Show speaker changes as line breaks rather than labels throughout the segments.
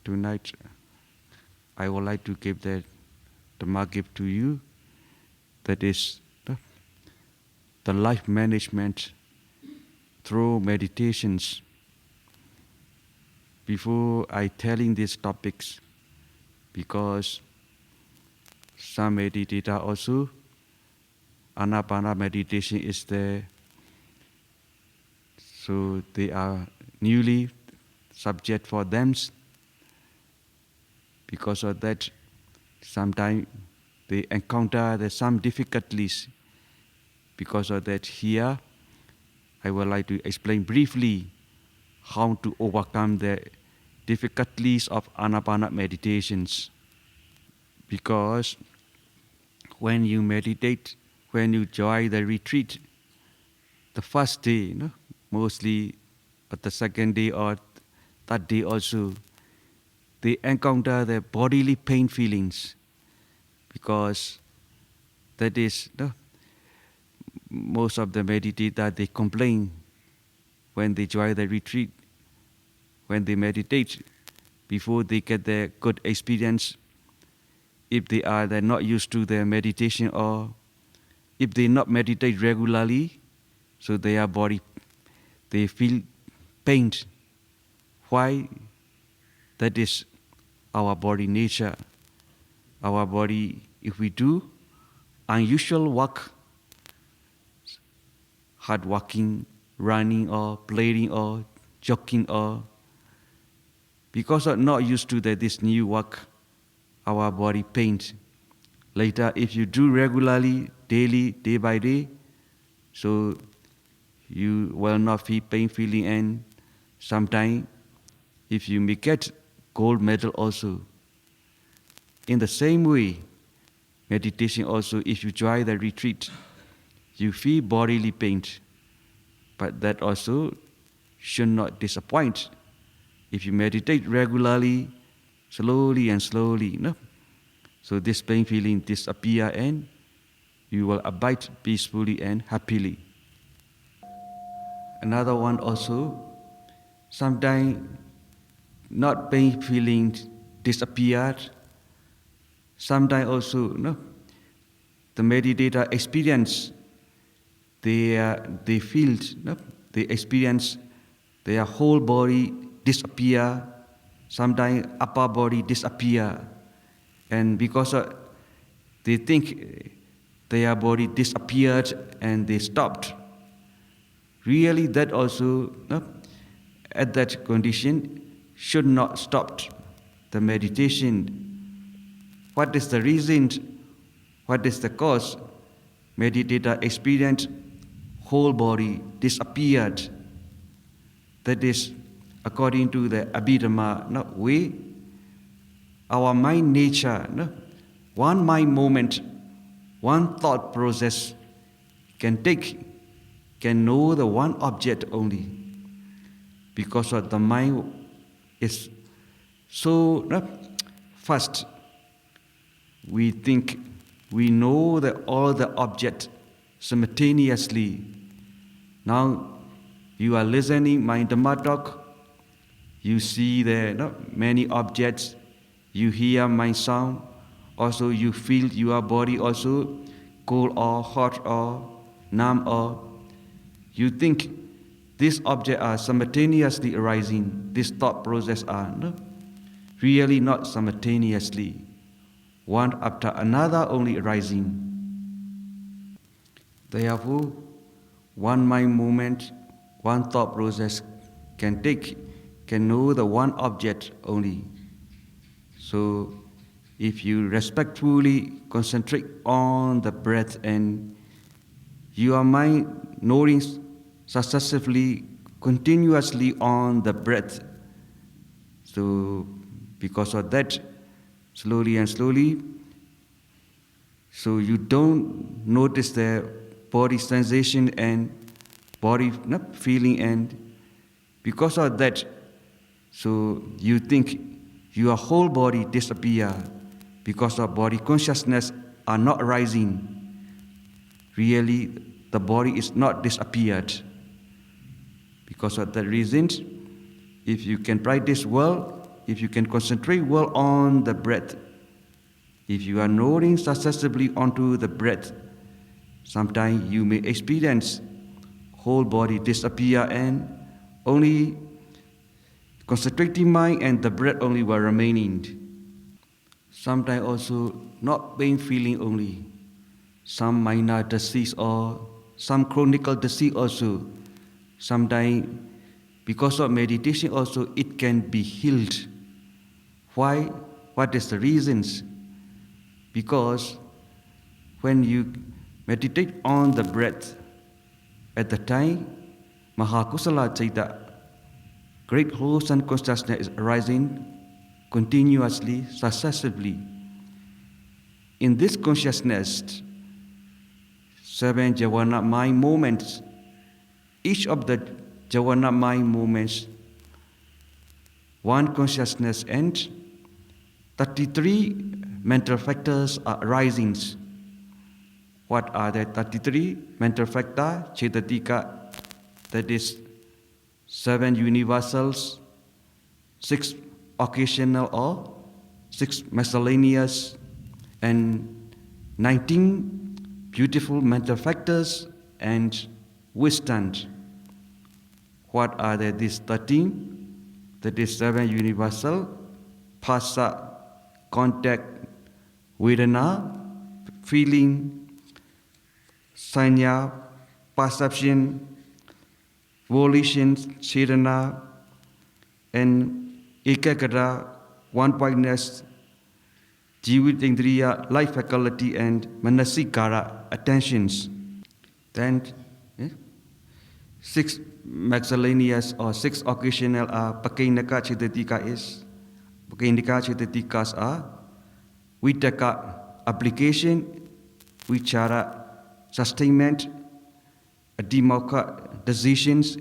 tonight I would like to give the Dhamma gift to you. That is the life management through meditations. Before I telling these topics, because some meditator also, Anapana meditation is there, so they are newly subject for them. Because of that, sometimes they encounter some difficulties. Because of that, here I would like to explain briefly how to overcome the difficulties of Anapana meditations. Because when you meditate, when you join the retreat, the first day, mostly at the second day or third day also, they encounter the bodily pain feelings, because that is most of the meditators, they complain when they join the retreat, when they meditate, before they get the good experience. If they're not used to their meditation, or if they not meditate regularly, so their body, they feel pain. Why? That is our body nature. Our body, if we do unusual work, hard walking, running or playing or jogging, or because of not used to this new work, our body pains. Later, if you do regularly, daily, day by day, so you will not feel pain feeling, and sometimes if you may get gold medal also. In the same way, meditation also, if you join the retreat, you feel bodily pain, but that also should not disappoint. If you meditate regularly, slowly and slowly, so this pain feeling disappear, and you will abide peacefully and happily. Another one also, sometimes not pain feelings disappeared. Sometimes also, the meditator experience, they feel, they experience their whole body disappear. Sometimes upper body disappear, and because they think their body disappeared and they stopped. Really, that also, at that condition, should not stop the meditation. What is the reason? What is the cause? Meditator experienced whole body disappeared. That is according to the Abhidhamma way. Our mind nature, one mind moment, one thought process can know the one object only. Because of the mind is so fast, we think we know all the objects simultaneously. Now you are listening my DhammaTalk, you see the many objects, you hear my sound, also you feel your body also cold or hot or numb, or you think these objects are simultaneously arising. This thought process are really not simultaneously. One after another only arising. Therefore, one mind movement, one thought process can know the one object only. So, if you respectfully concentrate on the breath, and your mind knowing successively, continuously on the breath, so because of that, slowly and slowly, so you don't notice the body sensation and body feeling, and because of that, so you think your whole body disappear, because of body consciousness are not arising. Really, the body is not disappeared. Because of that reason, if you can practice well, if you can concentrate well on the breath, if you are nodding successively onto the breath, sometimes you may experience whole body disappear and only concentrating mind and the breath only were remaining. Sometimes also not pain feeling only, some minor disease or some chronic disease also. Sometimes because of meditation also it can be healed. Why? What is the reasons? Because when you meditate on the breath, at the time, Mahakusala Chaita, great wholesome consciousness is arising continuously, successively. In this consciousness, 7 Javana mind moments, each of the Javana mind moments, one consciousness and 33 mental factors are arising. What are the 33 mental factors? Chetatika, that is 7 universals, 6 occasional or 6 miscellaneous, and 19 beautiful mental factors and wisdom. What are these 13? That is 7 universal, phasa, contact, vedana, feeling, sanya, perception, volition, chetana, and ekagata, one-pointedness, jivitindriya, life faculty, and manasikara, attentions. Then 6 miscellaneous or 6 occasional are pakainaka chetatika is. Pakainaka chetatikas are vitaka, application, vichara, sustainment, adhimokkha, decisions,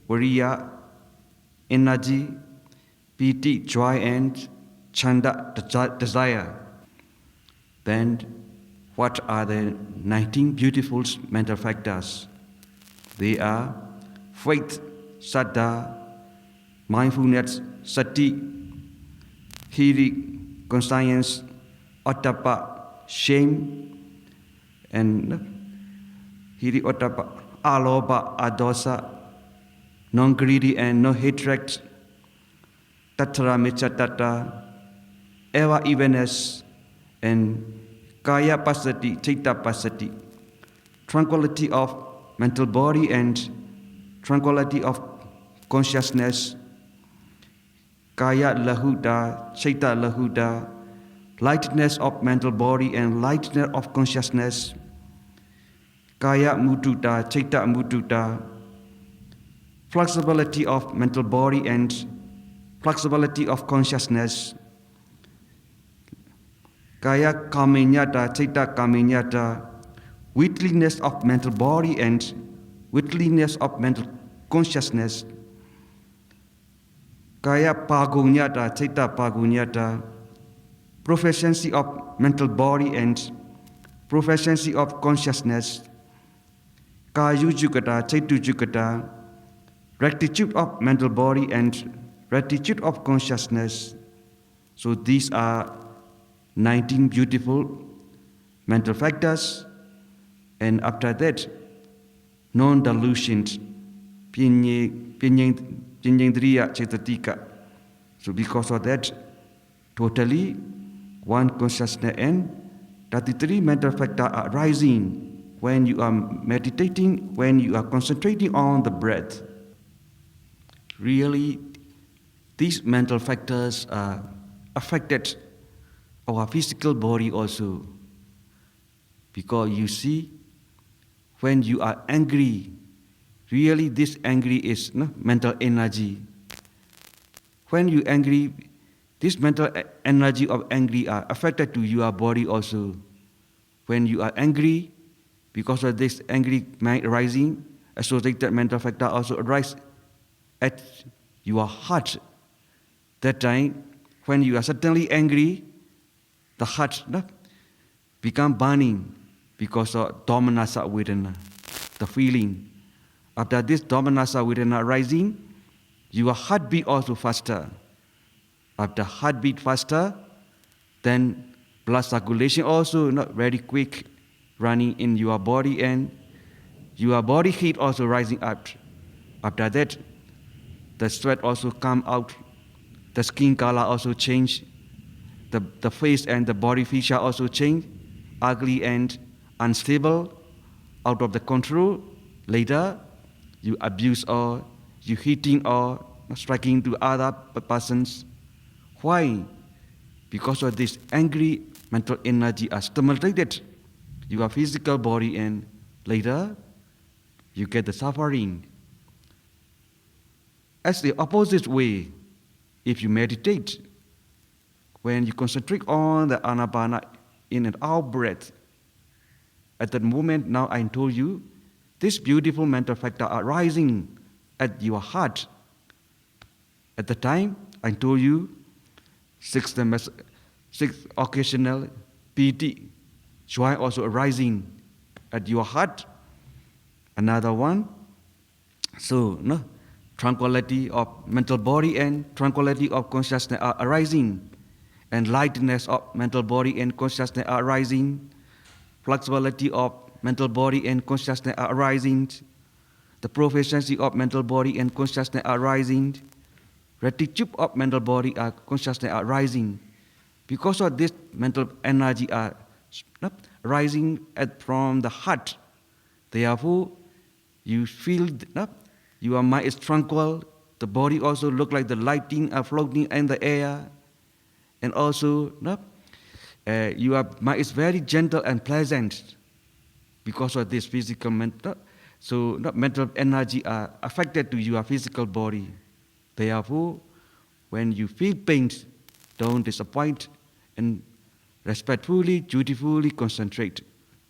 viriya, energy, piti, joy, and chanda, desire. Then what are the 19 beautiful mental factors? They are faith, saddha, mindfulness, sati, hiri, conscience, ottappa, shame, and hiri, ottappa, aloba, adosa, non-greedy and no hatred, tattara, michatatta, eva evenness, and kaya pasati, chitta pasati, tranquility of mental body and tranquility of consciousness, kaya lahuda, chitta lahuda, lightness of mental body and lightness of consciousness, kaya mututa, chitta mututa, flexibility of mental body and flexibility of consciousness, kaya kaminyata, chitta kaminyata, wittliness of mental body and wittliness of mental consciousness, kaya pagunyata, chitta pagunyata, proficiency of mental body and proficiency of consciousness, kayujukata, chaitujukata, rectitude of mental body and rectitude of consciousness. So these are 19 beautiful mental factors. And after that, non-delusions, pinyendriya chetatika. So because of that, totally one consciousness and 33 mental factors are rising when you are meditating, when you are concentrating on the breath. Really, these mental factors are affected our physical body also. Because you see, when you are angry, really this angry is mental energy. When you angry, this mental energy of angry are affected to your body also. When you are angry, because of this angry mind arising, associated mental factor also arise at your heart. That time, when you are suddenly angry, the heart become burning because of domanassa vedana, the feeling. After this domanassa vedana rising, your heart beat also faster. After heartbeat faster, then blood circulation also not very quick running in your body, and your body heat also rising up. After that, the sweat also come out, the skin color also change, the face and the body feature also change, ugly and unstable, out of the control. Later, you abuse or you hitting or striking to other persons. Why? Because of this angry mental energy are stimulated your physical body, and later you get the suffering. As the opposite way, if you meditate, when you concentrate on the Anapana in and out breath, at that moment now I told you, this beautiful mental factor are rising at your heart. At the time I told you, six occasional pity, joy also arising at your heart. Another one, so no, tranquility of mental body and tranquility of consciousness are arising, and lightness of mental body and consciousness are arising, flexibility of mental body and consciousness are arising, the proficiency of mental body and consciousness are rising, rectitude of mental body and consciousness are rising. Because of this mental energy are rising from the heart. Therefore, you feel your mind is tranquil, the body also look like the lighting are floating in the air, and also your mind is very gentle and pleasant because of this physical mental. So mental energy are affected to your physical body. Therefore, when you feel pain, don't disappoint and respectfully, dutifully concentrate.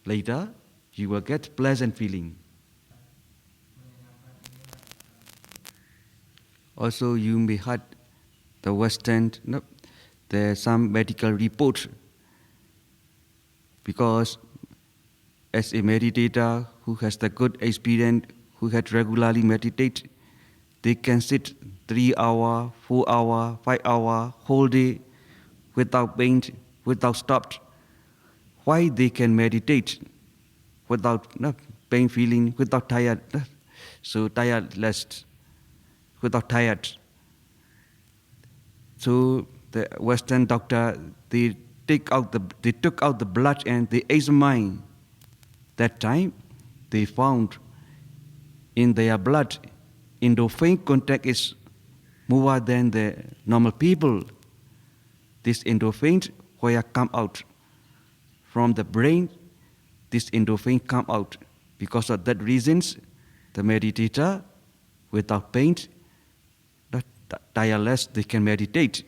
Later, you will get pleasant feeling. Also, you may have the Western, there's some medical report, because as a meditator who has the good experience, who had regularly meditate, they can sit 3 hours, 4 hours, 5 hours, whole day without pain, without stopped. Why they can meditate without pain feeling, without tired, so tiredless, without tired. So the Western doctor, they took out the blood and they examined. That time, they found in their blood, endorphin content is more than the normal people. This endorphin, where come out from the brain, this endorphin come out. Because of that reasons, the meditator, without pain, tireless, they can meditate.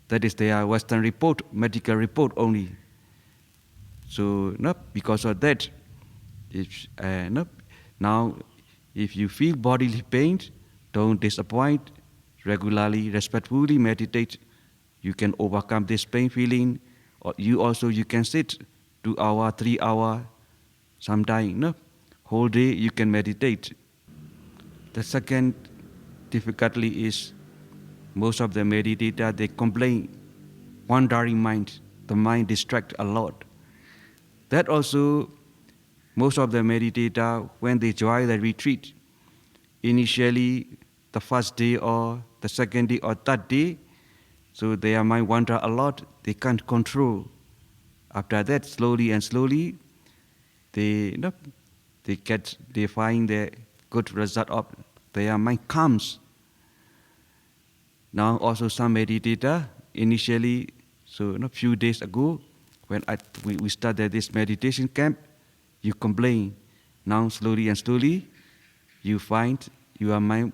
That is their Western report, medical report only. So because of that, if now if you feel bodily pain, don't disappoint. Regularly, respectfully meditate. You can overcome this pain feeling. Or you can sit 2 hours, 3 hours, sometime whole day you can meditate. The second difficulty is most of the meditators, they complain, wandering mind, the mind distract a lot. That also, most of the meditators, when they join the retreat, initially the first day or the second day or third day, so their mind wander a lot, they can't control. After that, slowly and slowly, they find the good result of their mind calms. Now also some meditator, initially, so a few days ago, when we started this meditation camp, you complain. Now slowly and slowly, you find your mind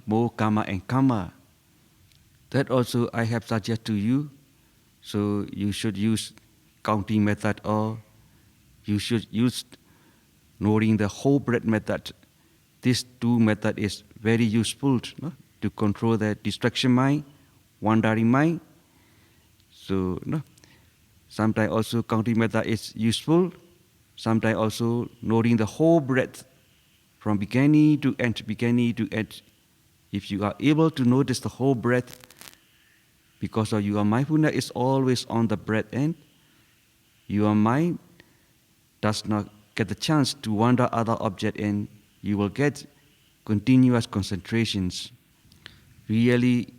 more calmer and calmer. That also I have suggested to you. So you should use counting method, or you should use knowing the whole breath method. These two methods is very useful to control the distraction mind, wandering mind. So sometimes also counting method is useful. Sometimes also knowing the whole breath from beginning to end, beginning to end. If you are able to notice the whole breath, Because of your mindfulness is always on the breath end, your mind does not get the chance to wander other object, and you will get continuous concentrations. Really,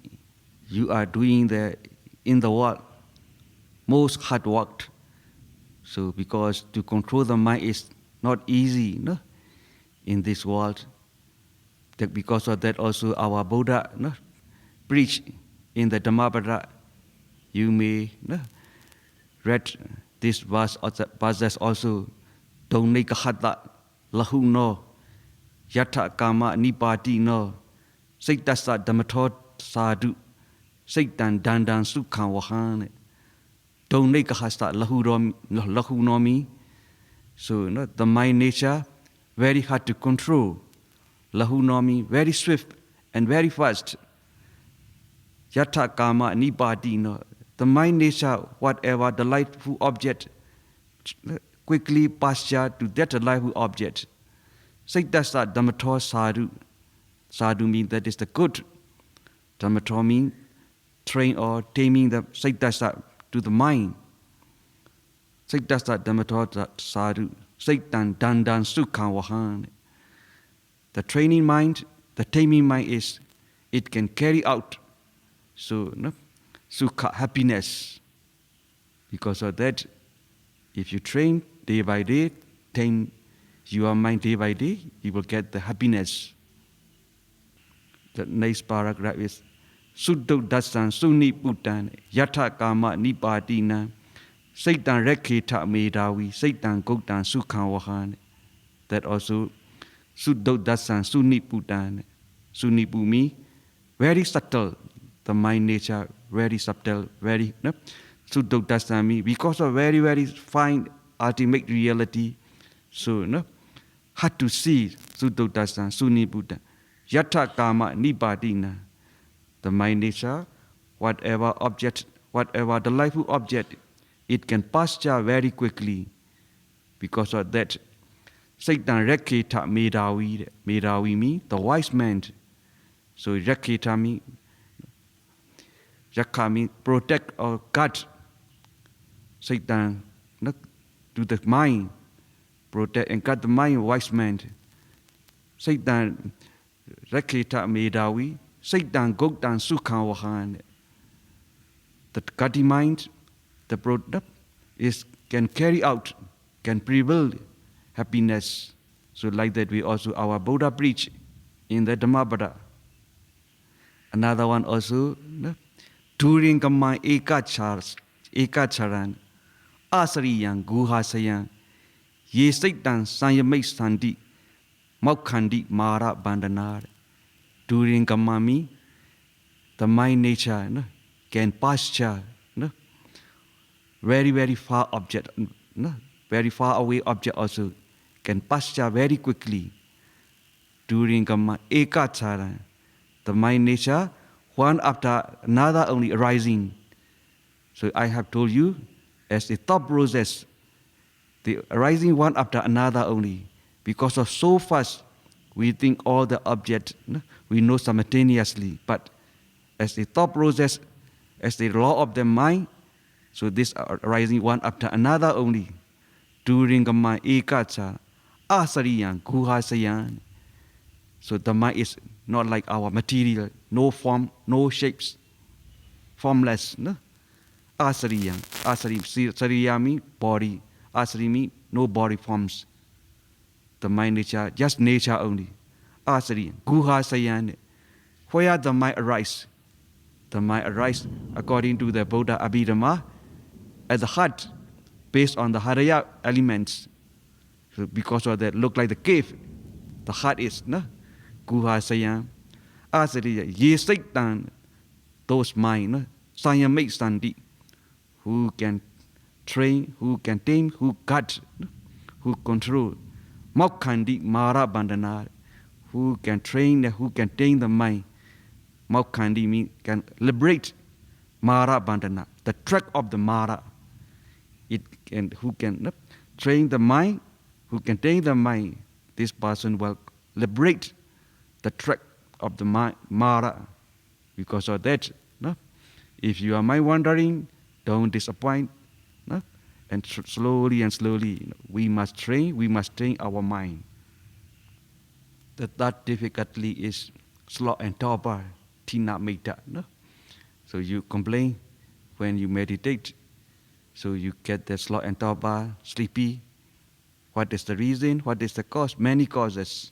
you are doing in the world most hard work. So because to control the mind is not easy, no? In this world. That because of that also our Buddha, no? Preach in the DhammaTalk. You may, no? Read this verse also. Doneka hata lahu no yatha kama nipati no saitasa DhammaTalk sadhu saitan dandan sukhan wahan. Doneka hasta lahu no me. So the mind nature very hard to control. Lahu no me very swift and very fast. Yatha kama nipati no. The mind nature, whatever the lightful object, quickly pasture to that lightful object. Saitasa DhammaTalk sadhu. Sadhu means that is the good. DhammaTalk means train or taming the saitasa to the mind. Saitasa DhammaTalk sadhu. Saitan dandan sukhan wahan. The training mind, the taming mind is, it can carry out. So, no? Sukha, happiness. Because of that, if you train day by day, tame your mind day by day, you will get the happiness. The next paragraph is Suddho dasan suni putan yatha kama nipatina Saitan rekheta medavi Saitan goktan sukhan wahan. That also Suddho dasan suni putan. Suni pumi, very subtle. The mind nature, very subtle, very, no? Suddho dasami, because of very, very fine ultimate reality. So, no? Hard to see Suddho dasan, suni buddha. Yatha kama nipatina. The mind nature, whatever object, whatever the lightful object, it can pasture very quickly. Because of that, Saitan rekheta medavi. Medavi means the wise man. So rekheta means Yakha means protect or guard. Saitan to the mind, protect and guard the mind, wise man. Saitan rekheta medavi, Saitan goktan sukhan wahan. The guarding mind, the product is can carry out, can prevail happiness. So like that we also our Buddha preach in the DhammaTalk. Another one also. During Kama Ekacharan, Asariyan, Guhasayan, Ye Saitan Sanyamai Sandi, Maukhandi Mara Bandanar. During Kamami, the mind nature, no, can pasture, no, very, very far object, no, very far away object also can pasture very quickly. During Kama Ekacharan, the mind nature, one after another only arising. So I have told you, as a thought process, the arising one after another only. Because of so fast, we think all the objects, we know simultaneously. But as a thought process, as the law of the mind, so this arising one after another only. During the mind ekacha, asariyan, guhasayan. So the mind is not like our material, no form, no shapes, formless. No? Asariyan, sariya means body, asari means no body forms. The mind nature, just nature only. Asariyan, guhasayan. Where the mind arise? The mind arise according to the Buddha Abhidhamma as the heart, based on the Haraya elements. So because of that, look like the cave. The heart is, no? Guhasaya, Asariya, Ye Saitan, those mind, no? Sanyamik Sandi, who can train, who can tame, who guard, no? Who control. Maukhandi Mara Bandanar, who can train, who can tame the mind. Maukhandi means can liberate Mara Bandhana, the track of the Mara. It can, who can, no? Train the mind, who can tame the mind. This person will liberate the track of the Mara. Because of that, no? If you are mind wandering, don't disappoint. No? And slowly and slowly, we must train our mind. That difficulty is slow and torpor, tina meta. No? So you complain when you meditate. So you get the slow and torpor, sleepy. What is the reason? What is the cause? Many causes.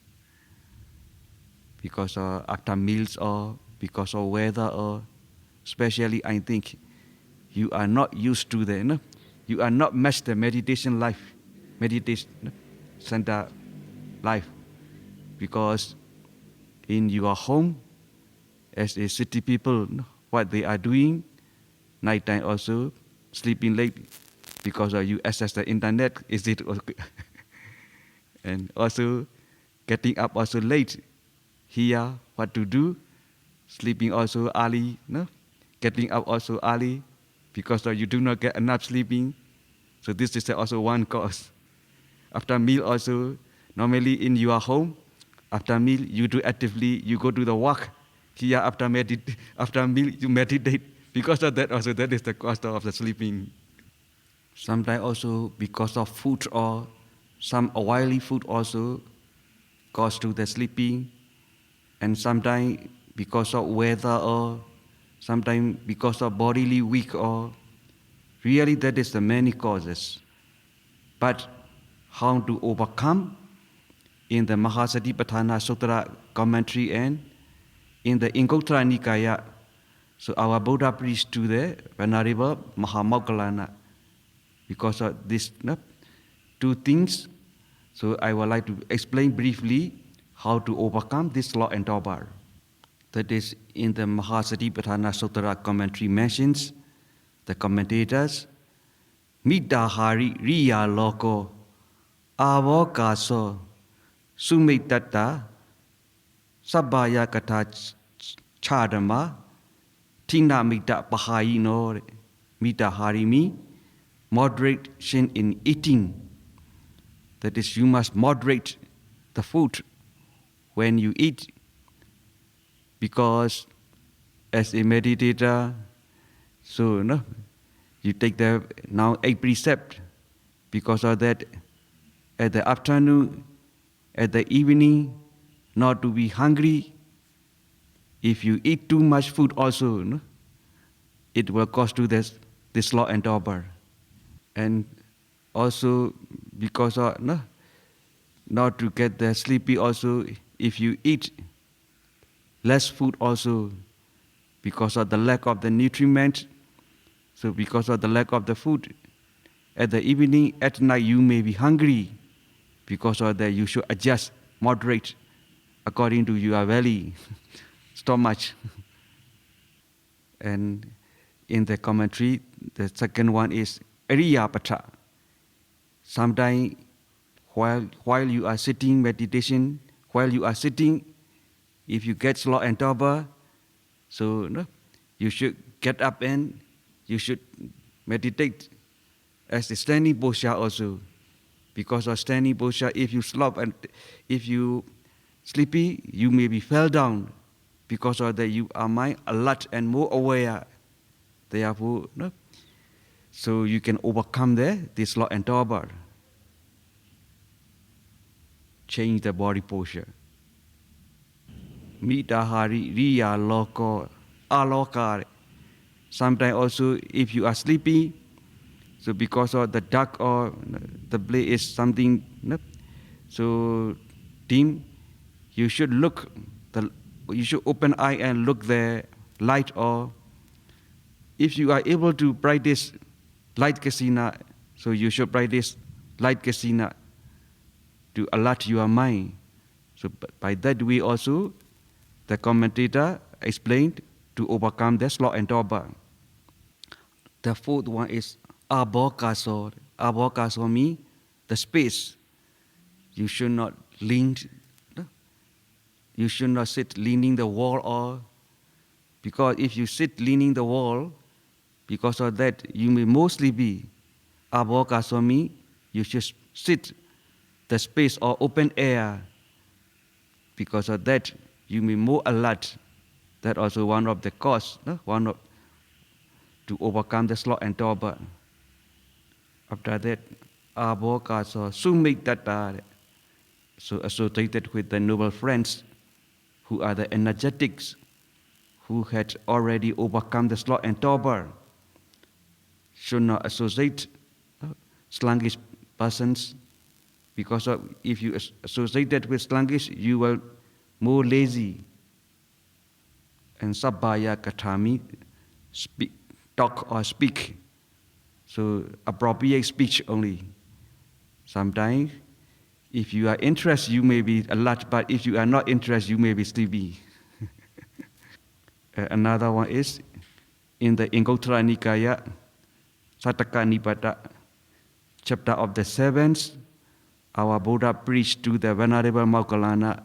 Because of after meals or because of weather or especially I think you are not used to the, you are not matched the meditation life, meditation center life. Because in your home, as a city people, what they are doing, nighttime also, sleeping late, because you access the internet, is it okay? And also getting up also late, here what to do, sleeping also early, no? Getting up also early, because you do not get enough sleeping. So this is also one cause. After meal also, normally in your home, after meal you do actively, you go to the work. Here after meal you meditate. Because of that also, that is the cause of the sleeping. Sometimes also because of food or some oily food also cause to the sleeping. And sometimes because of weather or sometimes because of bodily weak or really that is the many causes. But how to overcome in the Mahasatipatthana Sutra commentary and in the Anguttara Nikaya. So our Buddha priest to the Venerable Mahamoggallana. Because of these two things, so I would like to explain briefly how to overcome this law and torpor. That is in the Mahasatipatthana Sutra commentary mentions the commentators Middahari Riya Loko Avokaso Sumitata Sabaya Kata Chadama Tina Mita Pahayino Midaharimi moderation in eating. That is, you must moderate the food when you eat, because as a meditator, so you take the now 8 precept. Because of that, at the afternoon, at the evening, not to be hungry. If you eat too much food also, it will cause to this slow and torpor. And also because of not to get the sleepy also, if you eat less food also, because of the lack of the nutriment, so because of the lack of the food, at the evening, at night you may be hungry. Because of that you should adjust, moderate according to your belly, stomach. And in the commentary, the second one is Ariyapata. Sometimes while you are sitting meditation, while you are sitting, if you get slow and torpor, so you should get up and you should meditate as a standing posture also. Because of standing posture, if you slump and if you sleepy, you may be fell down. Because of that, you are mind alert and more aware. Therefore, so you can overcome this slow and torpor. Change the body posture. Mitahari riya loko alokare. Sometimes also, if you are sleepy, so because of the dark or the blaze is something, so dim, you should you should open eye and look the light. Or if you are able to practice light kasina, so you should practice light kasina to alert your mind. So by that way also, the commentator explained to overcome the slow and torpor. The fourth one is abokaso. Abokaso means the space. You should not lean. You should not sit leaning the wall, or because if you sit leaning the wall, because of that you may mostly be abokaso means you should sit the space or open air. Because of that you may more alert. That also one of the cause. to overcome the sloth and torpor. After that, avoka so sumik that so associated with the noble friends who are the energetics who had already overcome the sloth and torpor. Should not associate sluggish persons, because if you associate that with sluggish, you will more lazy. And sabbaya katami, speak, talk or speak. So appropriate speech only. Sometimes, if you are interested, you may be alert, but if you are not interested, you may be sleepy. Another one is in the Anguttara Nikaya, Sataka Nipata, chapter of the seventh, our Buddha preached to the Venerable Moggallana.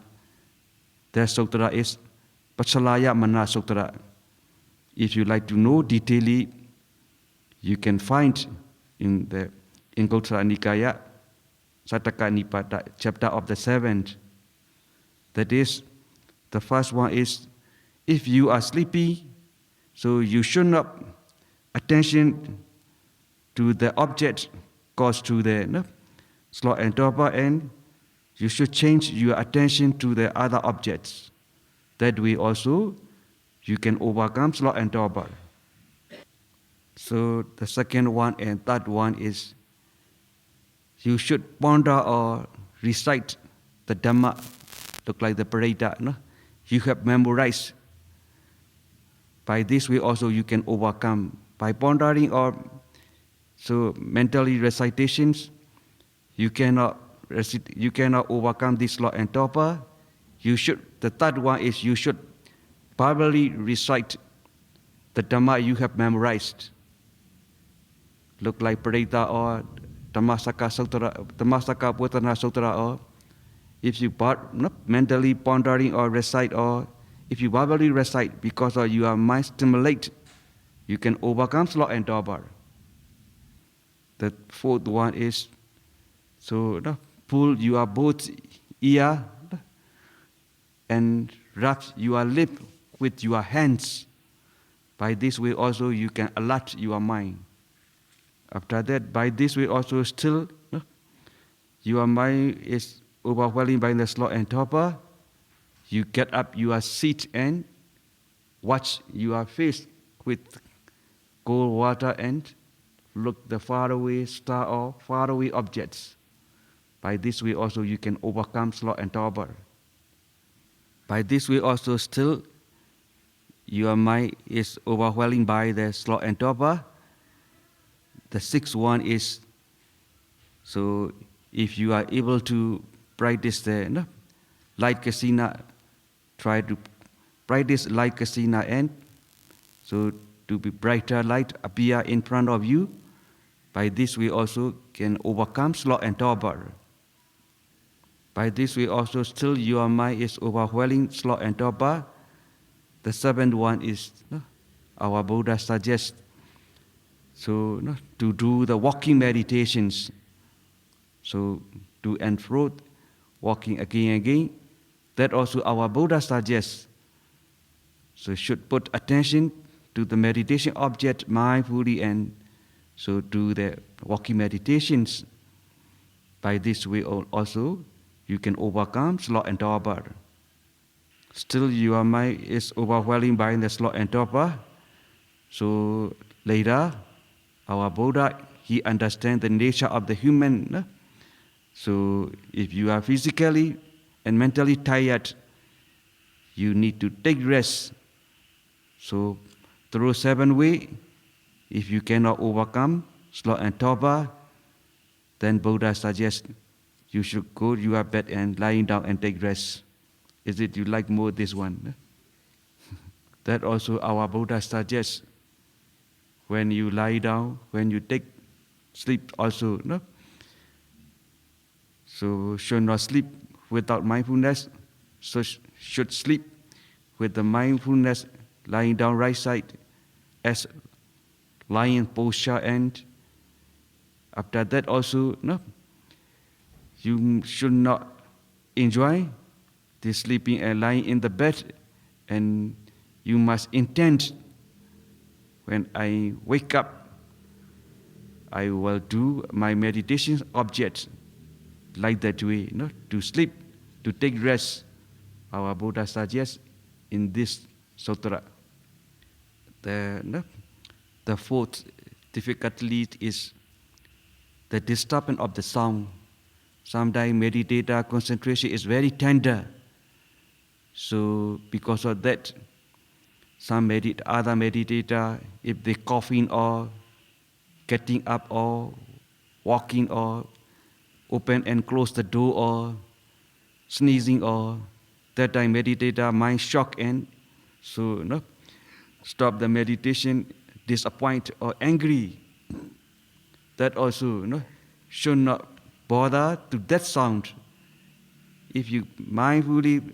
The sutra is Pachalaya Mana Sutra. If you like to know detailedly, you can find in the Anguttara Nikaya, Sataka Nipata, chapter of the seventh. That is, the first one is, if you are sleepy, so you should not attention to the object caused to the sloth and torpor, and you should change your attention to the other objects. That way also, you can overcome sloth and torpor. So the second one and third one is, you should ponder or recite the Dhamma, look like the Parita, no? You have memorized. By this way also you can overcome. By pondering or so mentally recitations, you cannot overcome this sloth and torpor. The third one is you should verbally recite the Dhamma you have memorized. Look like Parita or Dhammasaka Sutra, Dhammasaka Putana Sutra, or if you mentally pondering or recite, or if you verbally recite, because of your mind stimulate, you can overcome sloth and torpor. The fourth one is, so pull your both ear and rub your lip with your hands. By this way also you can alert your mind. After that, by this way also still your mind is overwhelmed by the sloth and torpor. You get up your seat and wash your face with cold water and look the faraway star or faraway objects. By this way also you can overcome sloth and torpor. By this way also still your mind is overwhelmed by the sloth and torpor. The sixth one is, so if you are able to practice the light kasina, try to practice light kasina, and so to be brighter light appear in front of you. By this way also can overcome sloth and torpor. By this way also still your mind is overwhelming sloth and torpor. The seventh one is, our Buddha suggests, so to do the walking meditations. So to and fro, walking again and again. That also our Buddha suggests. So should put attention to the meditation object mindfully, and so do the walking meditations. By this way also you can overcome sloth and torpor. Still your mind is overwhelmed by the sloth and torpor. So later, our Buddha, he understands the nature of the human. So if you are physically and mentally tired, you need to take rest. So through 7 ways, if you cannot overcome sloth and torpor, then Buddha suggests you should go to your bed and lying down and take rest. Is it you like more this one? That also our Buddha suggests. When you lie down, when you take sleep also, so should not sleep without mindfulness, so should sleep with the mindfulness lying down right side as lying posture, and after that also, you should not enjoy the sleeping and lying in the bed, and you must intend When I wake up, I will do my meditation objects like that way, to sleep, to take rest. Our Buddha suggests in this sutra. The fourth difficulty is the disturbance of the sound. Sometimes meditator concentration is very tender. So because of that, other meditator, if they coughing or getting up or walking or open and close the door or sneezing or that time meditator mind shock and so stop the meditation, disappointed or angry. That also should not bother to that sound. If you mindfully,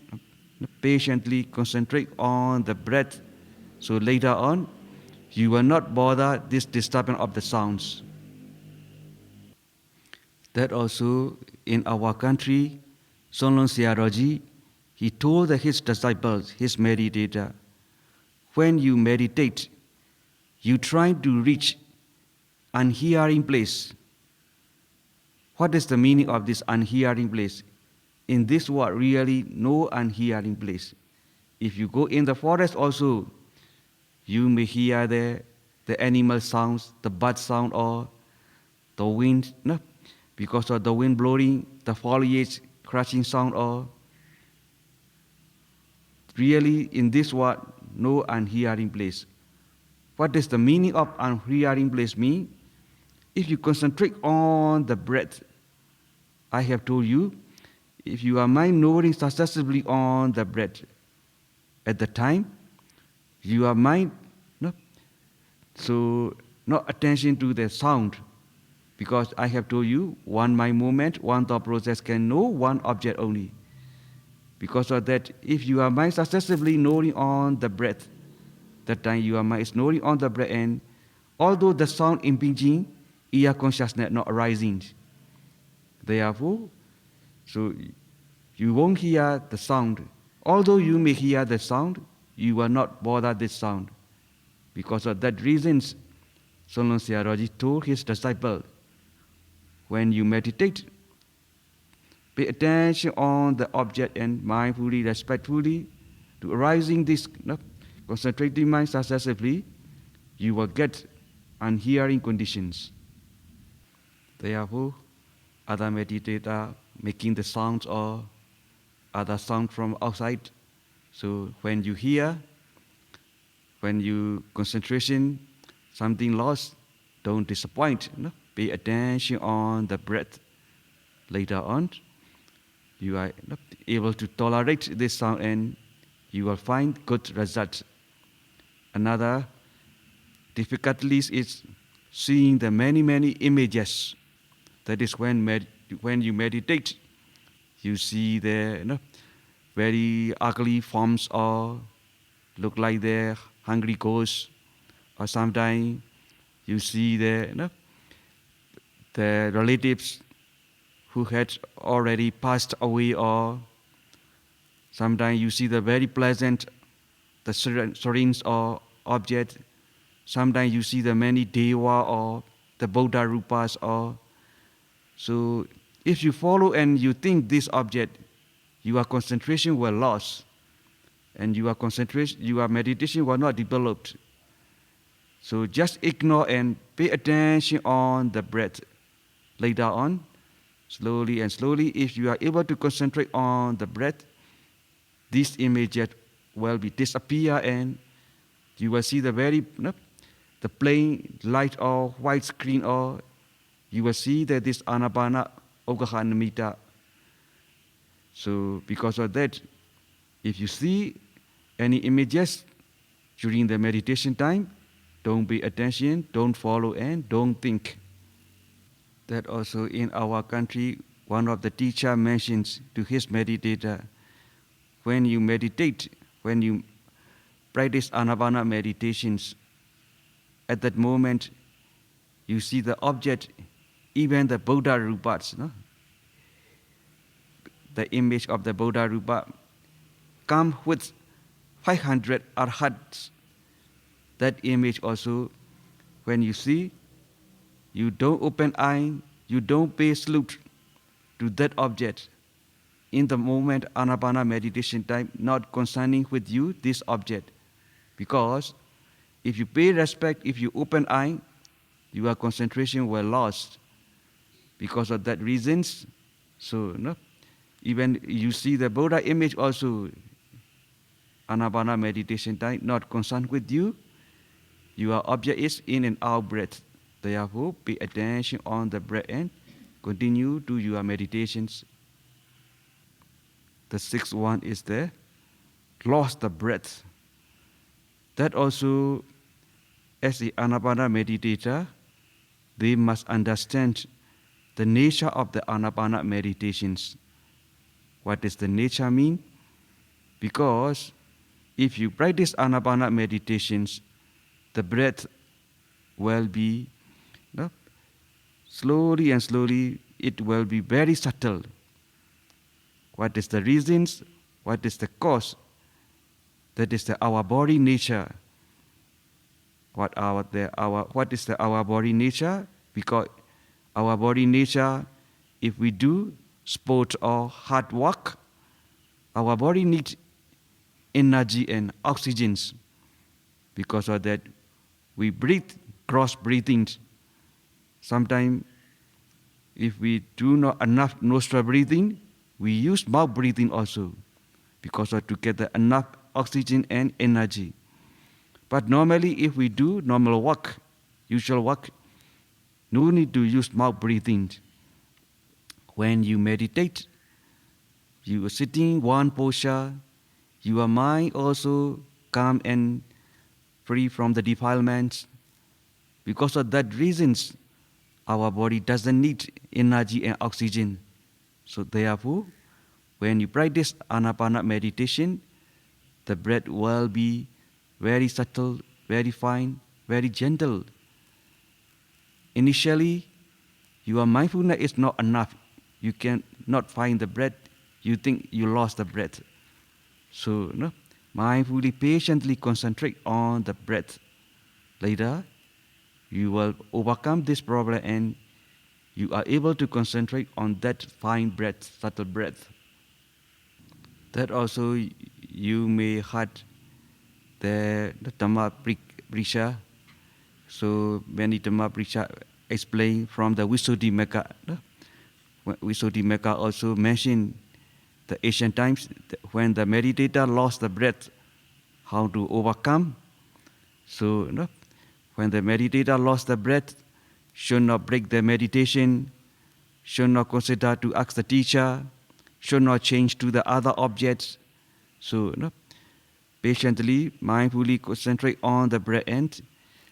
patiently concentrate on the breath, so later on, you will not bother this disturbance of the sounds. That also in our country, Sonlon Siaroji, he told his disciples, his meditator, when you meditate, you try to reach unhearing place. What is the meaning of this unhearing place? In this world, really no unhearing place. If you go in the forest also, you may hear the animal sounds, the bird sound or the wind, because of the wind blowing, the foliage crashing sound or really in this world, no unhearing place. What does the meaning of unhearing place mean? If you concentrate on the breath, I have told you, if you are mind knowing successively on the breath, at the time, your mind, so not attention to the sound, because I have told you, one mind movement, one thought process can know one object only. Because of that, if you are mind successively knowing on the breath, that time your mind is knowing on the breath, and although the sound impinging, ear consciousness not arising. Therefore, so you won't hear the sound. Although you may hear the sound, you will not bother this sound. Because of that reasons, Sonlon Siaroji told his disciple, when you meditate, pay attention on the object and mindfully, respectfully, to arising this concentrating mind successively, you will get unhearing conditions. Therefore, other meditator making the sounds or other sound from outside. So when you hear, when you concentration, something lost, don't disappoint. Pay attention on the breath. Later on, you are able to tolerate this sound and you will find good results. Another difficulty is seeing the many images. That is when you meditate, you see the very ugly forms or look like they're hungry ghosts, or sometimes you see the relatives who had already passed away, or sometimes you see the very pleasant, the serene or object. Sometimes you see the many deva or the Buddha rupas or so if you follow and you think this object, your concentration will lost, and your meditation will not developed. So just ignore and pay attention on the breath. Later on, slowly and slowly, if you are able to concentrate on the breath, this image will be disappear, and you will see the very the plain light or white screen, or you will see that this Anapana Namitta. So because of that, if you see any images during the meditation time, don't pay attention, don't follow, and don't think. That also in our country, one of the teacher mentions to his meditator, when you meditate, when you practice Anapana meditations, at that moment, you see the object, even the Buddha rupas, the image of the Buddha rupa come with 500 arhats. that image also, when you see, you don't open eye, you don't pay salute to that object. In the moment Anapana meditation time, not concerning with you this object. Because if you pay respect, if you open eye, your concentration will lost. Because of that reasons, so no, even you see the Buddha image also, Anapana meditation time, not concerned with you, your object is in and out breath. Therefore, pay attention on the breath and continue to your meditations. The sixth one is the lost the breath. That also, as the Anapana meditator, they must understand the nature of the Anapana meditations. What does the nature mean? Because if you practice Anapana meditations, the breath will be, no, slowly and slowly, it will be very subtle. What is the reasons? What is the cause? That is our body nature. What is our body nature? Because our body nature, if we do sport or hard work, our body needs energy and oxygens. Because of that, we breathe cross breathing. Sometimes, if we do not enough nostril breathing, we use mouth breathing also, because of to get the enough oxygen and energy. But normally, if we do normal work, usual work, no need to use mouth breathing. When you meditate, you are sitting one posture, your mind also calm and free from the defilements. Because of that reasons, our body doesn't need energy and oxygen. So therefore, when you practice Anapana meditation, the breath will be very subtle, very fine, very gentle. Initially, your mindfulness is not enough. You cannot find the breath. You think you lost the breath. So, no, mindfully, patiently concentrate on the breath. Later, you will overcome this problem and you are able to concentrate on that fine breath, subtle breath. That also you may heard the Dhamma Prisha. So many Dhamma Prisha explain from the Visuddhimagga. Visuddhimagga also mentioned the ancient times when the meditator lost the breath, how to overcome. So when the meditator lost the breath, should not break the meditation, should not consider to ask the teacher, should not change to the other objects. So patiently, mindfully concentrate on the breath end.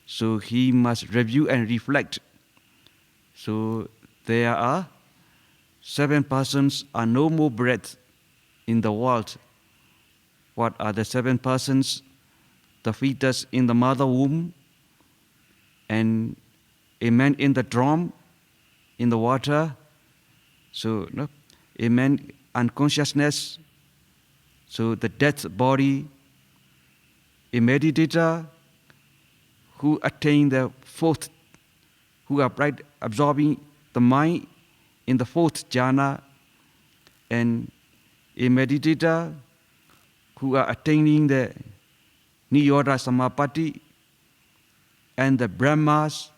So he must review and reflect. So there are 7 persons are no more breath in the world. What are the 7 persons? The fetus in the mother womb, and a man in the drum, in the water. So a man unconsciousness. So the dead body, a meditator who attain the 4th, who are absorbing the mind in the 4th jhana, and a meditator who are attaining the Nirodha Samapatti and the Brahmas.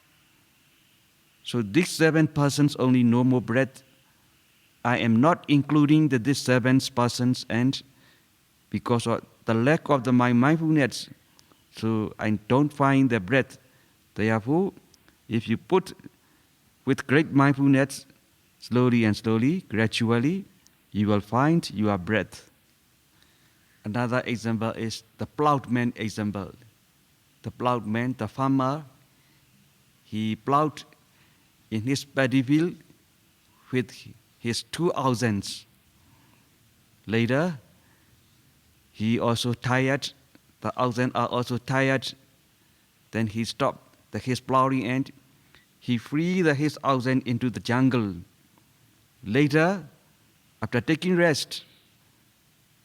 So these 7 persons only no more breath. I am not including these 7 persons, and because of the lack of my mindfulness, so I don't find the breath. Therefore, if you put with great mindfulness, slowly and slowly, gradually, you will find your breath. Another example is the plowman example. The plowman, the farmer, he plowed in his paddy field with his 2 oxens. Later, he also tired, the oxen are also tired. Then he stopped his plowing and he freed his oxen into the jungle. Later, after taking rest,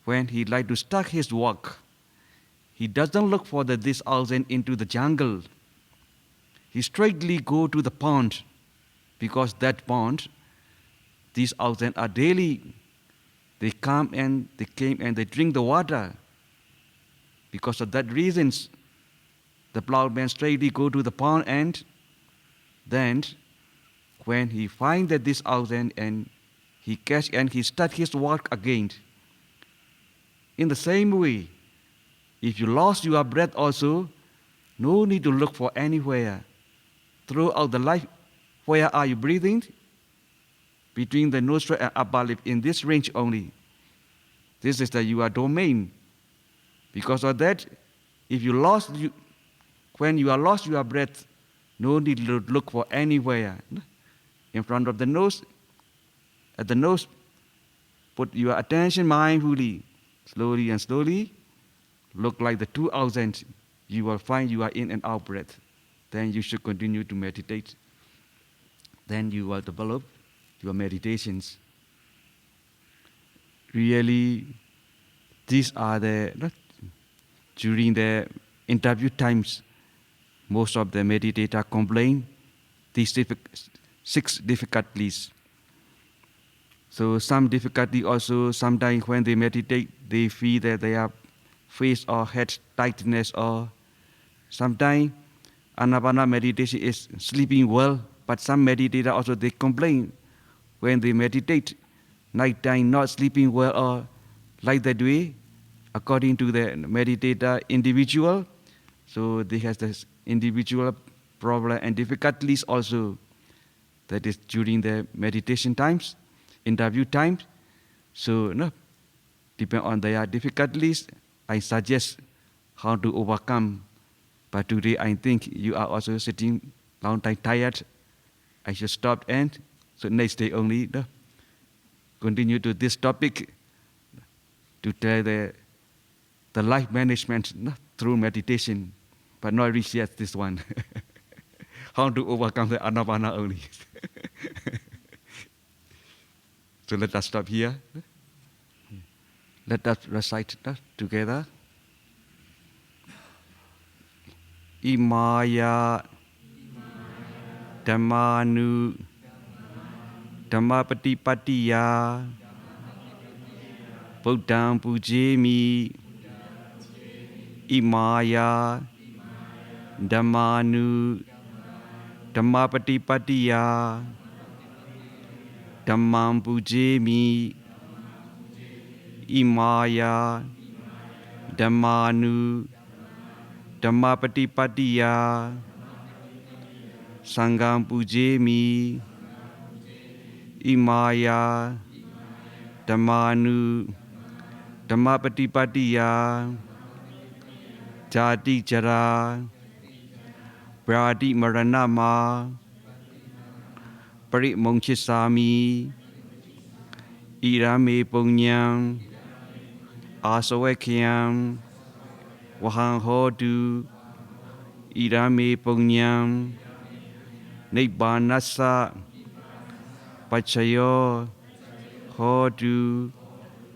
when he like to start his work, he doesn't look for this oxen into the jungle. He straightly go to the pond, because that pond, these oxen are daily. They came and they drink the water. Because of that reasons, the plowman straightly go to the pond, and then when he find that this oxen, and he catch and he start his work again. In the same way, if you lost your breath also, no need to look for anywhere. Throughout the life, where are you breathing? Between the nostril and upper lip, in this range only. This is your domain. Because of that, if when you are lost your breath, no need to look for anywhere. In front of the nose, at the nose, put your attention mindfully, slowly and slowly. Look like the 2000. You will find you are in and out breath. Then you should continue to meditate. Then you will develop your meditations. Really, these are during the interview times, most of the meditators complain these 6 difficulties. So some difficulty also, sometimes when they meditate, they feel that they have face or head tightness, or sometimes Anapana meditation is sleeping well, but some meditators also they complain when they meditate, night time not sleeping well, or like that way, according to the meditator individual. So they have this individual problem and difficulties also. That is during the meditation times, interview times. So depend on their difficulties, I suggest how to overcome. But today I think you are also sitting long time tired. I should stop, and so next day only continue to this topic to tell the life management through meditation, but not reach yet this one. How to overcome the Anapana only. So let us stop here. Let us recite together. Imaya Dhammanu Dhammapatipatiya Buddham Pujemi Imaya Dhammanu Dhammapatipatiya Dhammam Pujemi Imaya Dhammanu Dhammapatipatiya Sangham Pujemi Imaya Dhammanu Dhammapatipatiya Jati Jara Bradi Maranama Parimongchisami Irame Punyam Asawekyam Wahang Hodu Irame Punyam Nibbanasa Pachayo Hodu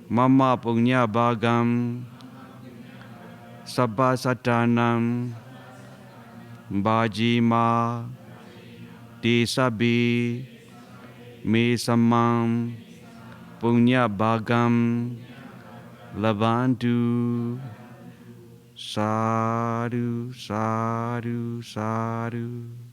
Mama Punya Bhagam Sabba Satanam Bhajima Desabi Me Samam Punya Bhagam Labantu Sadhu, sadhu, sadhu.